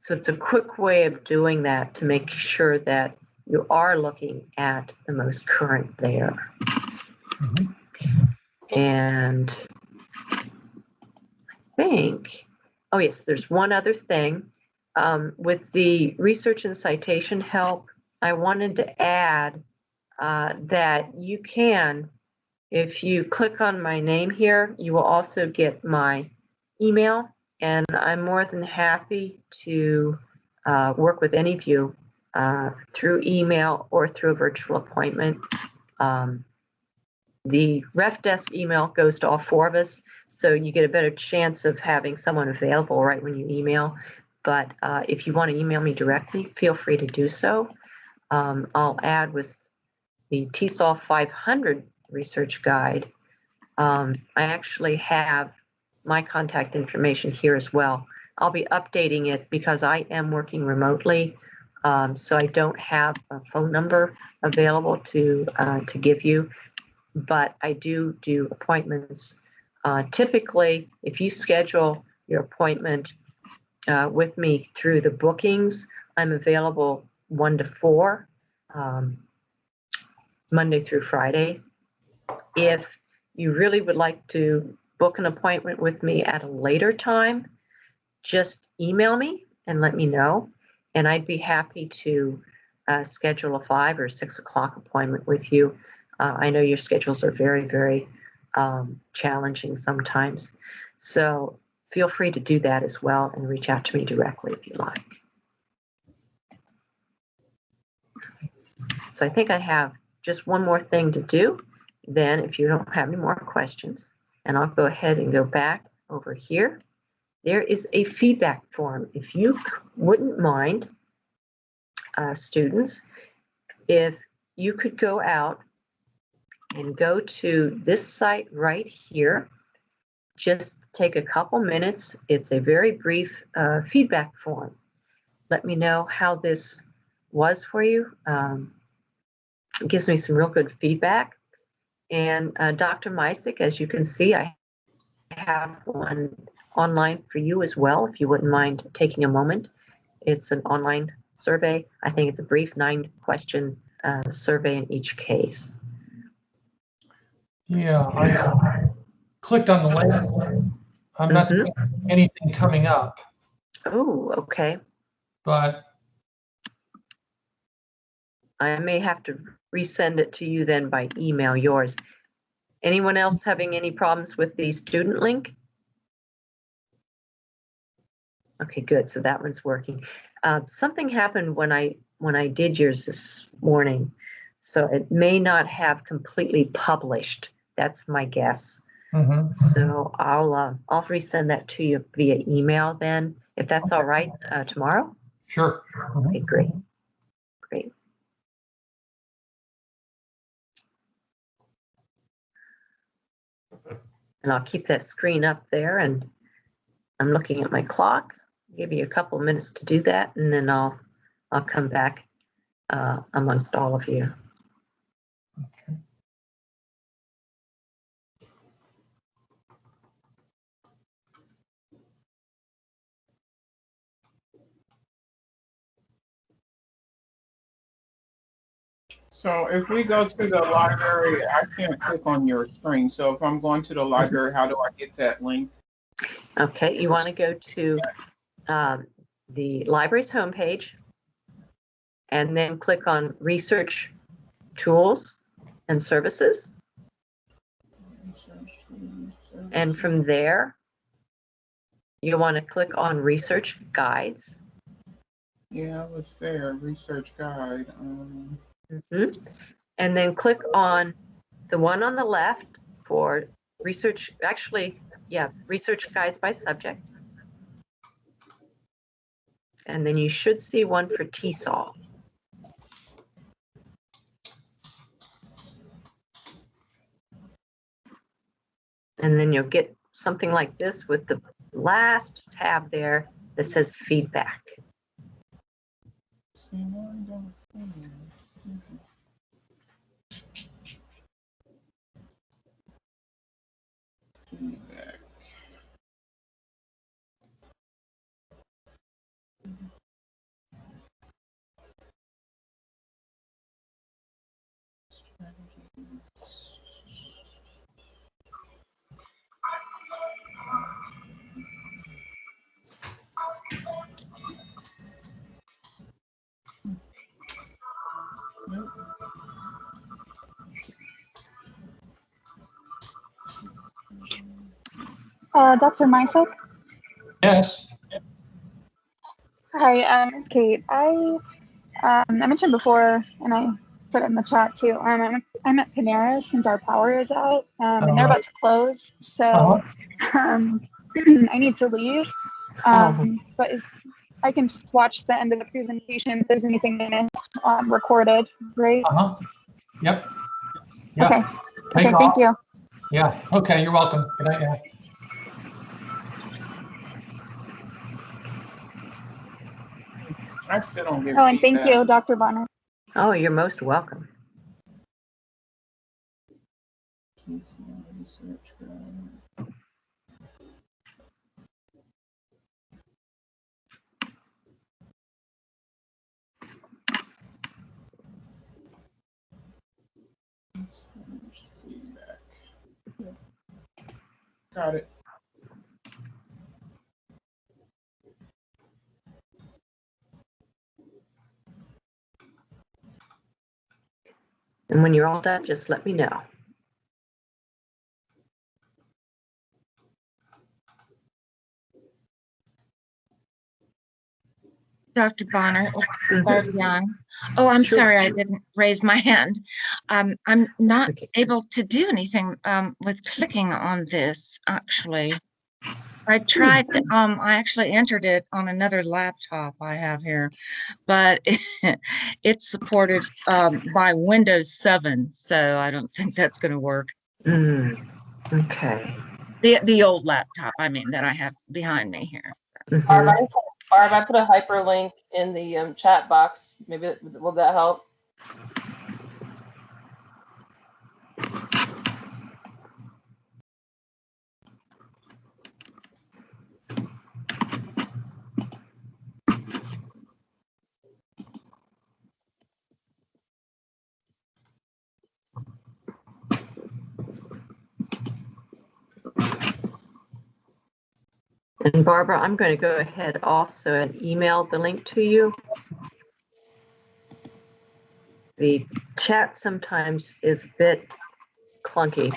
So it's a quick way of doing that to make sure that you are looking at the most current there. And I think, oh yes, there's one other thing. With the research and citation help, I wanted to add that you can, if you click on my name here, you will also get my email, and I'm more than happy to work with any of you through email or through a virtual appointment. The Ref Desk email goes to all four of us, so you get a better chance of having someone available right when you email. But if you want to email me directly, feel free to do so. I'll add with the TESOL500 research guide. I actually have my contact information here as well. I'll be updating it because I am working remotely, so I don't have a phone number available to give you, but I do appointments. Typically, if you schedule your appointment with me through the bookings, I'm available 1 to 4, Monday through Friday. If you really would like to book an appointment with me at a later time, just email me and let me know, and I'd be happy to schedule a 5 or 6 o'clock appointment with you. I know your schedules are very, very challenging sometimes, so feel free to do that as well and reach out to me directly if you like. So I think I have just one more thing to do. Then if you don't have any more questions, and I'll go ahead and go back over here. There is a feedback form. If you wouldn't mind, students, if you could go out and go to this site right here, just take a couple minutes. It's a very brief feedback form. Let me know how this was for you. It gives me some real good feedback. And Dr. Misick, as you can see, I have one online for you as well, if you wouldn't mind taking a moment. It's an online survey. I think it's a brief 9-question survey in each case.
Yeah, I clicked on the link. I'm not seeing anything coming up.
Oh, okay.
But
I may have to resend it to you then by email, yours. Anyone else having any problems with the student link? Okay, good. So that one's working. Something happened when I did yours this morning, so it may not have completely published. That's my guess. So I'll resend that to you via email then, if that's all right, tomorrow.
Sure.
Okay, great. Great. And I'll keep that screen up there, and I'm looking at my clock. Give you a couple minutes to do that, and then I'll come back amongst all of you.
Okay.
So if we go to the library, I can't click on your screen. So if I'm going to the library, how do I get that link?
Okay, you want to go to the library's homepage and then click on Research Tools and Services. And from there, you want to click on Research Guides.
Yeah, I was there, research guide.
And then click on the one on the left for research, Research Guides by Subject. And then you should see one for TESOL. And then you'll get something like this with the last tab there that says feedback.
Feedback.
Dr. Mysek?
Yes.
Hi, Kate. I mentioned before, and I put it in the chat too. I'm at Panera since our power is out, and they're about to close, so I need to leave. But I can just watch the end of the presentation. If there's anything I missed, recorded, right?
Yep.
Okay. Okay. Thank you.
Yeah. Okay. You're welcome. Good night. Yeah.
I still don't get
Oh, and thank
feedback.
you, Dr. Bonner.
Oh, you're most welcome.
Research guide. Feedback. Got it.
And when you're all done, just let me know.
Dr. Bonner, it's Barb Young. Oh, I'm
Sure.
sorry, I didn't raise my hand. I'm not
Okay.
able to do anything with clicking on this, actually. I tried, I actually entered it on another laptop I have here, but it's supported by Windows 7, so I don't think that's going to work.
Okay.
The old laptop, I mean, that I have behind me here.
Barb, I put a hyperlink in the chat box. Maybe will that help?
And Barbara, I'm going to go ahead also and email the link to you. The chat sometimes is a bit clunky.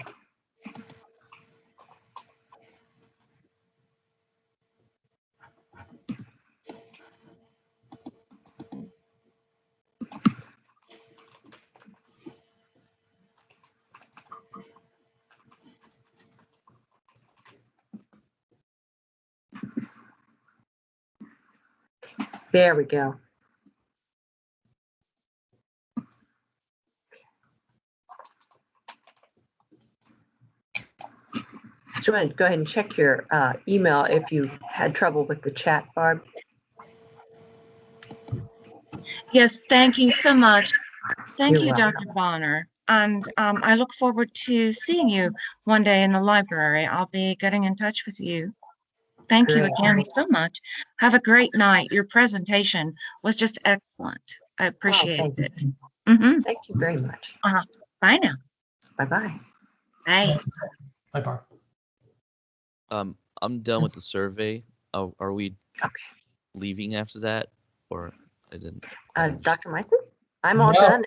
There we go. So go ahead and check your email if you had trouble with the chat, Barb.
Yes, thank you so much. Thank
You're
you,
welcome.
Dr. Bonner. And I look forward to seeing you one day in the library. I'll be getting in touch with you. Thank you
Great.
again so much. Have a great night. Your presentation was just excellent. I appreciate
thank you.
it.
Thank you very much.
Bye now.
Bye-bye.
Bye.
Bye, Barb.
I'm done with the survey. Are we
Okay.
leaving after that, or I didn't?
Dr. Meissen, I'm all
No.
done.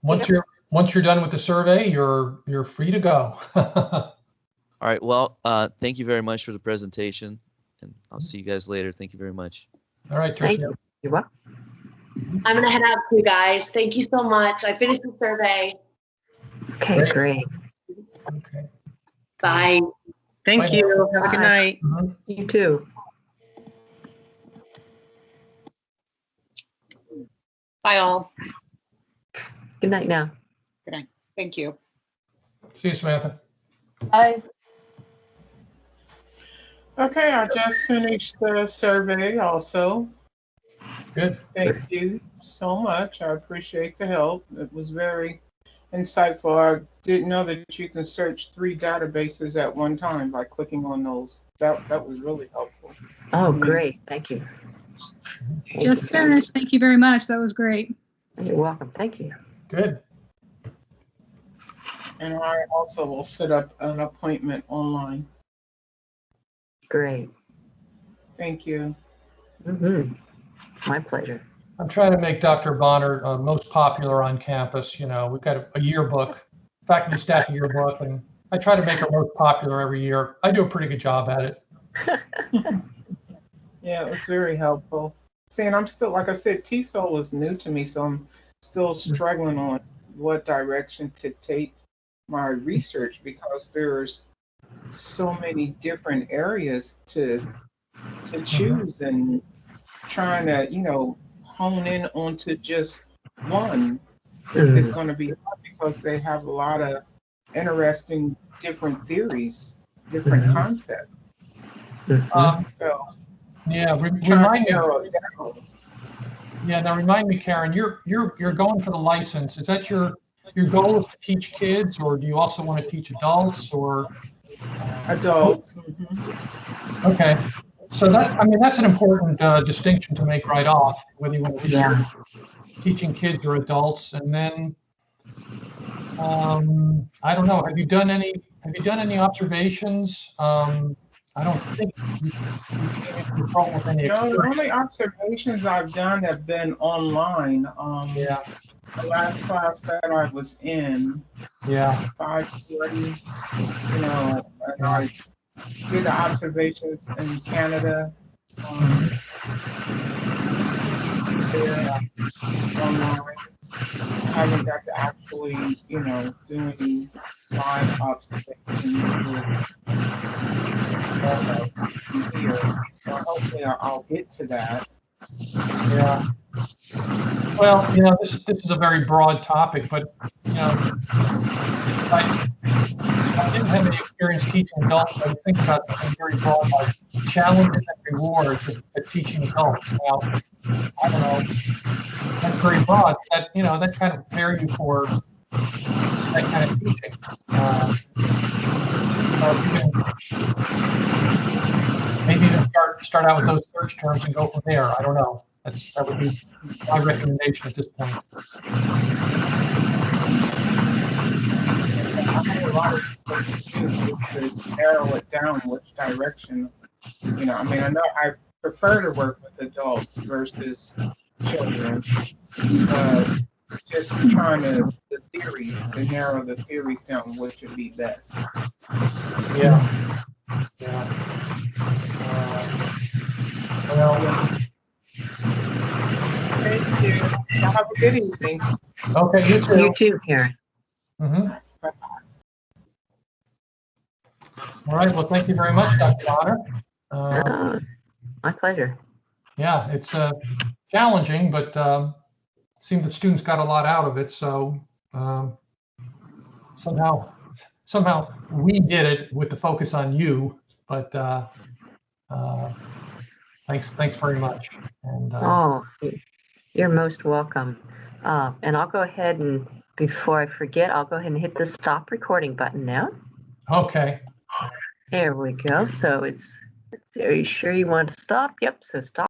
Once you're done with the survey, you're free to go.
All right. Well, thank you very much for the presentation, and I'll see you guys later. Thank you very much.
All right,
Thank
Tricia.
you. You're welcome.
I'm gonna head out too, guys. Thank you so much. I finished the survey.
Okay, great.
Okay.
Bye.
Thank
Bye
you. Have a
Bye.
good night.
Mhm.
You too.
Bye all.
Good night now.
Thank you.
See you, Samantha.
Okay, I just finished the survey also.
Good.
Thank you so much. I appreciate the help. It was very insightful. I didn't know that you can search 3 databases at one time by clicking on those. That was really helpful.
Oh, great. Thank you.
Just finished. Thank you very much. That was great.
You're welcome. Thank you.
Good.
And I also will set up an appointment online.
Great.
Thank you.
My pleasure.
I'm trying to make Dr. Bonner most popular on campus. You know, we've got a yearbook, faculty staff yearbook, and I try to make her most popular every year. I do a pretty good job at it.
Yeah, it was very helpful. See, and I'm still, like I said, TESOL is new to me, so I'm still struggling on what direction to take my research because there's so many different areas to choose, and trying to, hone in onto just one is going to be hard because they have a lot of interesting different theories, different concepts. So
Yeah,
trying
remind
to
me.
narrow it down.
Yeah, now remind me, Karen. You're going for the license. Is that your goal is to teach kids, or do you also want to teach adults, or?
Adults.
Okay, so that's an important distinction to make right off, whether you want to research teaching kids or adults, and then I don't know. Have you done any observations? I don't think you came into the problem with any
No, the
experience.
only observations I've done have been online.
Yeah.
The last class that I was in,
Yeah.
5:40, and I did the observations in Canada. There online. I haven't got to actually, doing live observations with here. So hopefully I'll get to that.
Yeah. Well, this is a very broad topic, but I didn't have any experience teaching adults. I would think about something very broad, like challenges and rewards at teaching adults. Now, I don't know. That's very broad. That kind of prepares you for that kind of teaching. So if you can maybe even start out with those search terms and go from there. I don't know. That would be my recommendation at this point.
I have a lot of to narrow it down which direction. I know I prefer to work with adults versus children, but just trying to narrow the theories down which would be best.
Yeah. Well.
Thank you. Have a good evening.
Okay, you too.
You too, Karen.
All right. Well, thank you very much, Dr. Bonner.
My pleasure.
Yeah, it's challenging, but it seemed the students got a lot out of it. So somehow we did it with the focus on you. But thanks very much. And
you're most welcome. And I'll go ahead and before I forget, I'll go ahead and hit the stop recording button now.
Okay.
There we go. So are you sure you want to stop? Yep. So stop.